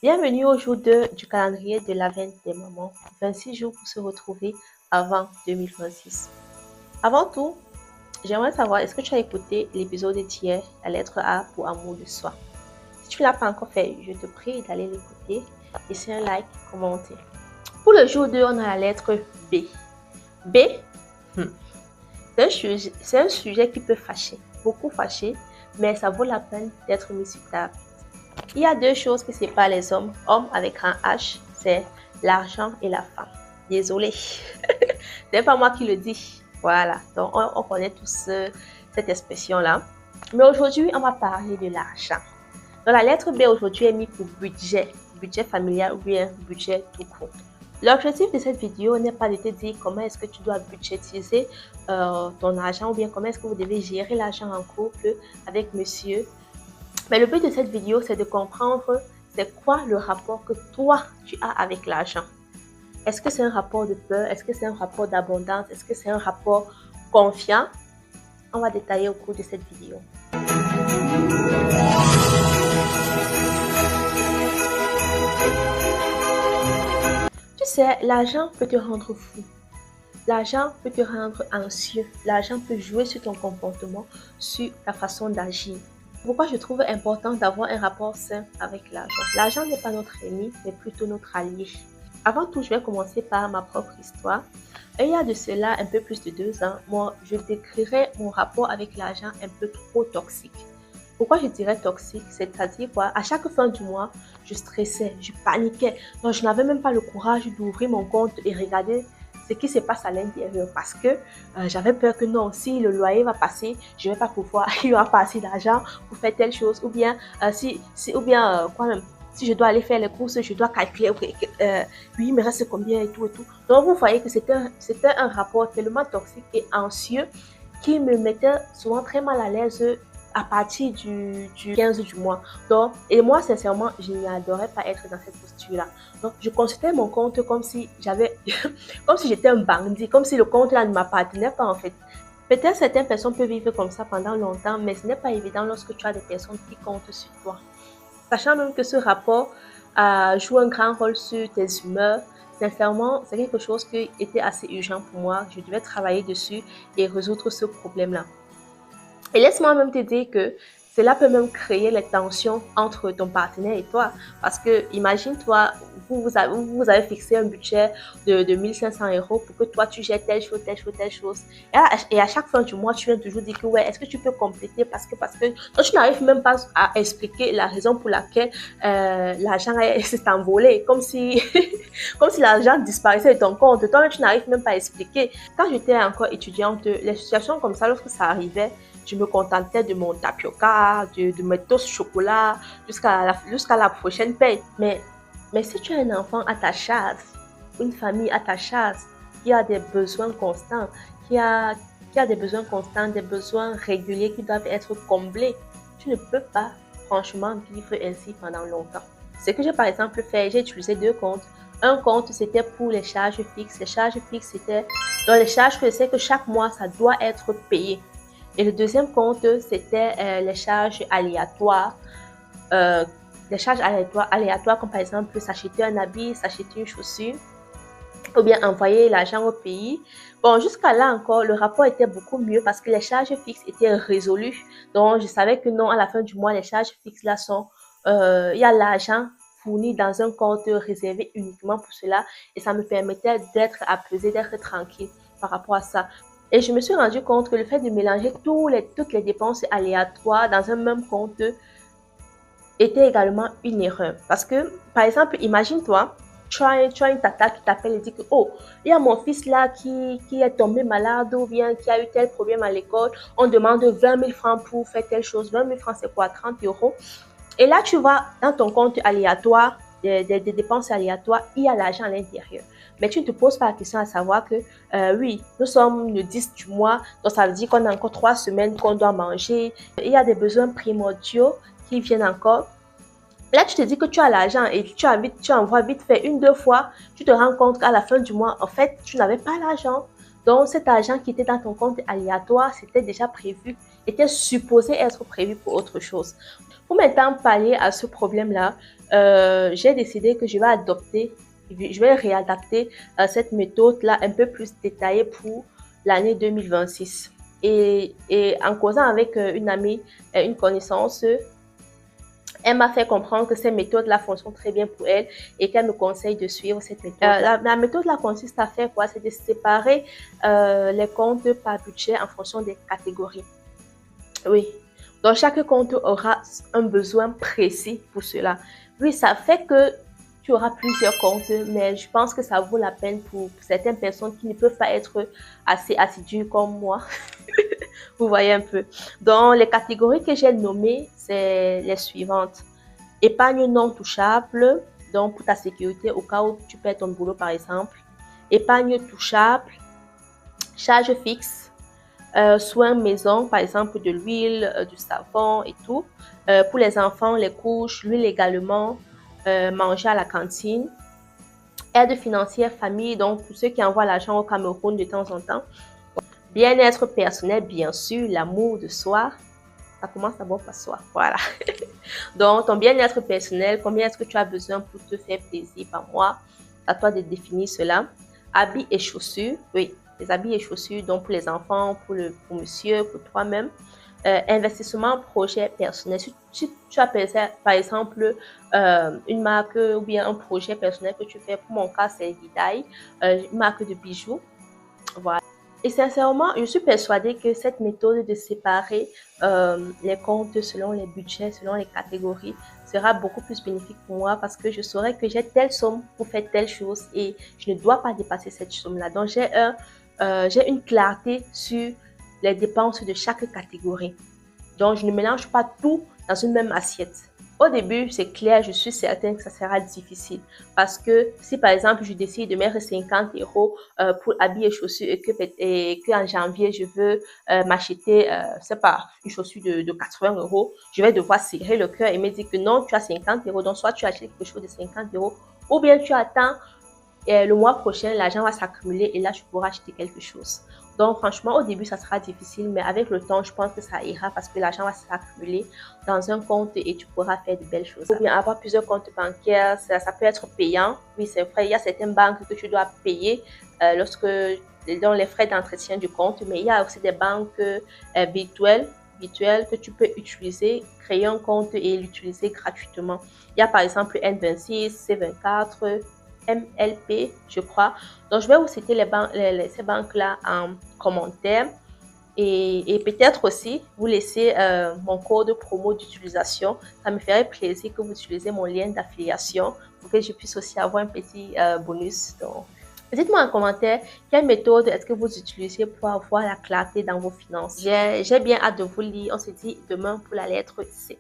Bienvenue au jour 2 du calendrier de l'Avent des mamans. 26 jours pour se retrouver avant 2026. Avant tout, j'aimerais savoir, est-ce que tu as écouté l'épisode d'hier, la lettre A pour amour de soi? Si tu ne l'as pas encore fait, je te prie d'aller l'écouter, laisser un like, commenter. Pour le jour 2, on a la lettre B. B, c'est un sujet qui peut fâcher, beaucoup fâcher, mais ça vaut la peine d'être mis sur table. Il y a deux choses qui séparent les hommes avec un H, c'est l'argent et la femme. Désolée, c'est pas moi qui le dis. Voilà, donc on connaît tous cette expression-là. Mais aujourd'hui, on va parler de l'argent. Donc la lettre B aujourd'hui est mise pour budget familial ou bien budget tout court. L'objectif de cette vidéo n'est pas de te dire comment est-ce que tu dois budgétiser ton argent ou bien comment est-ce que vous devez gérer l'argent en couple avec monsieur. Mais le but de cette vidéo, c'est de comprendre c'est quoi le rapport que toi, tu as avec l'argent. Est-ce que c'est un rapport de peur? Est-ce que c'est un rapport d'abondance? Est-ce que c'est un rapport confiant? On va détailler au cours de cette vidéo. Tu sais, l'argent peut te rendre fou. L'argent peut te rendre anxieux. L'argent peut jouer sur ton comportement, sur ta façon d'agir. Pourquoi je trouve important d'avoir un rapport sain avec l'argent? L'argent n'est pas notre ennemi, mais plutôt notre allié. Avant tout, je vais commencer par ma propre histoire. Il y a de cela un peu plus de 2 ans, moi, je décrirais mon rapport avec l'argent un peu trop toxique. Pourquoi je dirais toxique? C'est-à-dire quoi? À chaque fin du mois, je stressais, je paniquais. Donc, je n'avais même pas le courage d'ouvrir mon compte et regarder ce qui se passe à l'intérieur parce que j'avais peur que non, si le loyer va passer, je ne vais pas pouvoir, il n'y aura pas assez d'argent pour faire telle chose ou bien, si je dois aller faire les courses, je dois calculer, oui, il me reste combien et tout et tout. Donc, vous voyez que c'était un rapport tellement toxique et anxieux qui me mettait souvent très mal à l'aise à partir du 15 du mois. Donc, et moi, sincèrement, je n'adorais pas être dans cette posture-là. Donc, je considérais mon compte comme si comme si j'étais un bandit, comme si le compte-là ne m'appartenait pas en fait. Peut-être certaines personnes peuvent vivre comme ça pendant longtemps, mais ce n'est pas évident lorsque tu as des personnes qui comptent sur toi. Sachant même que ce rapport joue un grand rôle sur tes humeurs, sincèrement, c'est quelque chose qui était assez urgent pour moi. Je devais travailler dessus et résoudre ce problème-là. Et laisse-moi même te dire que cela peut même créer les tensions entre ton partenaire et toi. Parce que, imagine-toi, vous avez fixé un budget de 1500 € pour que toi, tu gères telle chose, telle chose, telle chose. Et à chaque fin du mois, tu viens toujours dire que, ouais, est-ce que tu peux compléter parce que toi, tu n'arrives même pas à expliquer la raison pour laquelle l'argent s'est envolé. Comme si, comme si l'argent disparaissait de ton compte. Toi, tu n'arrives même pas à expliquer. Quand j'étais encore étudiante, les situations comme ça, lorsque ça arrivait, je me contentais de mon tapioca, de mes toasts chocolat jusqu'à la prochaine paye. Mais si tu as un enfant à ta charge, une famille à ta charge, qui a des besoins constants, qui a des besoins constants, des besoins réguliers qui doivent être comblés, tu ne peux pas franchement vivre ainsi pendant longtemps. Ce que j'ai par exemple fait, j'ai utilisé 2 comptes. Un compte, c'était pour les charges fixes. Les charges fixes, c'était dans les charges que je sais que chaque mois, ça doit être payé. Et le deuxième compte, c'était les charges aléatoires. Les charges aléatoires comme par exemple s'acheter un habit, s'acheter une chaussure ou bien envoyer l'argent au pays. Bon, jusqu'à là encore, le rapport était beaucoup mieux parce que les charges fixes étaient résolues. Donc, je savais que non, à la fin du mois, les charges fixes là sont... il y a l'argent fourni dans un compte réservé uniquement pour cela et ça me permettait d'être apaisée, d'être tranquille par rapport à ça. Et je me suis rendu compte que le fait de mélanger toutes les dépenses aléatoires dans un même compte était également une erreur. Parce que, par exemple, imagine-toi, tu as une tata qui t'appelle et dit que, oh, il y a mon fils là qui est tombé malade ou bien qui a eu tel problème à l'école. On demande 20 000 francs pour faire telle chose. 20 000 francs, c'est quoi? 30 €. Et là, tu vas dans ton compte aléatoire, des dépenses aléatoires, il y a l'argent à l'intérieur. Mais tu ne te poses pas la question à savoir que, oui, nous sommes le 10 du mois, donc ça veut dire qu'on a encore 3 semaines qu'on doit manger. Il y a des besoins primordiaux qui viennent encore. Là, tu te dis que tu as l'argent et tu envoies vite fait 1-2 fois, tu te rends compte qu'à la fin du mois, en fait, tu n'avais pas l'argent. Donc, cet argent qui était dans ton compte aléatoire, c'était déjà prévu. était supposé être prévu pour autre chose. Pour maintenant pallier à ce problème-là, j'ai décidé que je vais réadapter cette méthode-là un peu plus détaillée pour l'année 2026. Et en causant avec une amie, une connaissance, elle m'a fait comprendre que ces méthodes-là fonctionnent très bien pour elle et qu'elle me conseille de suivre cette méthode. La méthode-là consiste à faire quoi? C'est de séparer les comptes par budget en fonction des catégories. Oui. Donc, chaque compte aura un besoin précis pour cela. Oui, ça fait que tu auras plusieurs comptes, mais je pense que ça vaut la peine pour certaines personnes qui ne peuvent pas être assez assidues comme moi. Vous voyez un peu. Donc, les catégories que j'ai nommées, c'est les suivantes. Épargne non touchable, donc pour ta sécurité au cas où tu perds ton boulot par exemple. Épargne touchable, charge fixe, soins maison, par exemple de l'huile, du savon et tout. Pour les enfants, les couches, l'huile également, manger à la cantine. Aide financière famille, donc pour ceux qui envoient l'argent au Cameroun de temps en temps. Bien-être personnel, bien sûr, l'amour de soi. Ça commence d'abord par soi, voilà. Donc, ton bien-être personnel, combien est-ce que tu as besoin pour te faire plaisir par mois? C'est à toi de définir cela. Habits et chaussures, oui, les habits et chaussures, donc pour les enfants, pour monsieur, pour toi-même. Investissement, projet personnel. Si tu as par exemple une marque ou bien un projet personnel que tu fais, pour mon cas, c'est Vidaï, une marque de bijoux. Voilà. Et sincèrement, je suis persuadée que cette méthode de séparer les comptes selon les budgets, selon les catégories, sera beaucoup plus bénéfique pour moi parce que je saurai que j'ai telle somme pour faire telle chose et je ne dois pas dépasser cette somme-là. Donc, j'ai une clarté sur les dépenses de chaque catégorie. Donc, je ne mélange pas tout dans une même assiette. Au début, c'est clair, je suis certaine que ça sera difficile parce que si par exemple, je décide de mettre 50 € pour habits et chaussures et que en janvier, je veux m'acheter, c'est pas une chaussure de 80 €, je vais devoir serrer le cœur et me dire que non, tu as 50 €, donc soit tu achètes quelque chose de 50 € ou bien tu attends et le mois prochain, l'argent va s'accumuler et là, tu pourras acheter quelque chose. Donc, franchement, au début, ça sera difficile, mais avec le temps, je pense que ça ira parce que l'argent va s'accumuler dans un compte et tu pourras faire de belles choses. Ou bien avoir plusieurs comptes bancaires, ça peut être payant. Oui, c'est vrai, il y a certaines banques que tu dois payer dans les frais d'entretien du compte, mais il y a aussi des banques virtuelles que tu peux utiliser, créer un compte et l'utiliser gratuitement. Il y a par exemple N26, C24, MLP, je crois. Donc, je vais vous citer ces banques-là en commentaire et peut-être aussi vous laisser mon code promo d'utilisation. Ça me ferait plaisir que vous utilisez mon lien d'affiliation pour que je puisse aussi avoir un petit bonus. Donc, dites-moi en commentaire quelle méthode est-ce que vous utilisez pour avoir la clarté dans vos finances. J'ai bien hâte de vous lire. On se dit demain pour la lettre C.